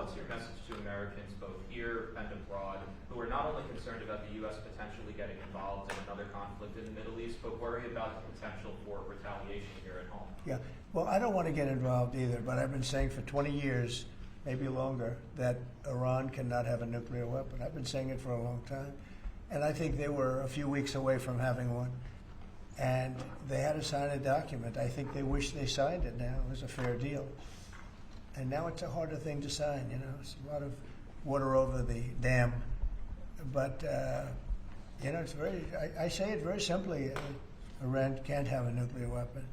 what's your message to Americans both here and abroad who are not only concerned about the U.S. potentially getting involved in another conflict in the Middle East, but worry about the potential for retaliation here at home? Yeah, well, I don't want to get involved either, but I've been saying for 20 years, maybe longer, that Iran cannot have a nuclear weapon. I've been saying it for a long time. And I think they were a few weeks away from having one. And they had to sign a document. I think they wish they signed it now. It was a fair deal. And now it's a harder thing to sign, you know. It's a lot of water over the dam. But, you know, it's very, I say it very simply. Iran can't have a nuclear weapon.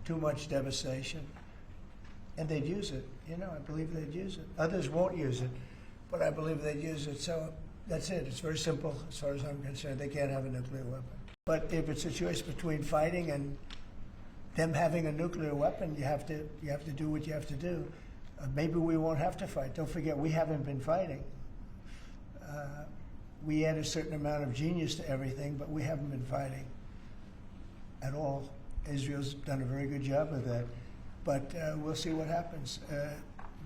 Too much devastation. And they'd use it. You know, I believe they'd use it. Others won't use it, but I believe they'd use it. So that's it. It's very simple as far as I'm concerned. They can't have a nuclear weapon. But if it's a choice between fighting and them having a nuclear weapon, you have to do what you have to do. Maybe we won't have to fight. Don't forget, we haven't been fighting. We add a certain amount of genius to everything, but we haven't been fighting at all. Israel's done a very good job of that. But we'll see what happens.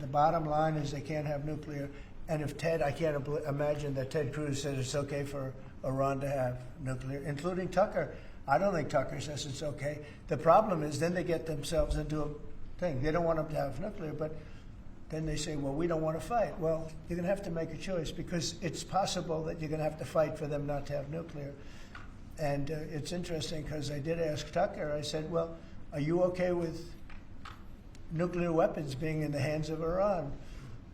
The bottom line is they can't have nuclear. And if I can't imagine that Ted Cruz said it's okay for Iran to have nuclear, including Tucker. I don't think Tucker says it's okay. The problem is then they get themselves into a thing. They don't want them to have nuclear, but then they say, well, we don't want to fight. Well, you're going to have to make a choice because it's possible that you're going to have to fight for them not to have nuclear. And it's interesting because I did ask Tucker, I said, well, are you okay with nuclear weapons being in the hands of Iran?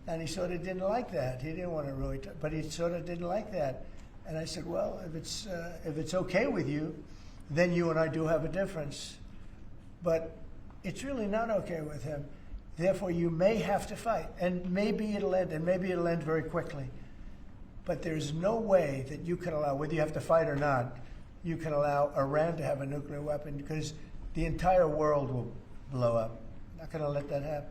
And he sort of didn't like that. He didn't want to really, but he sort of didn't like that. And I said, well, if it's okay with you, then you and I do have a difference. But it's really not okay with him. Therefore, you may have to fight, and maybe it'll end, and maybe it'll end very quickly. But there's no way that you can allow, whether you have to fight or not, you can allow Iran to have a nuclear weapon because the entire world will blow up. Not going to let that happen.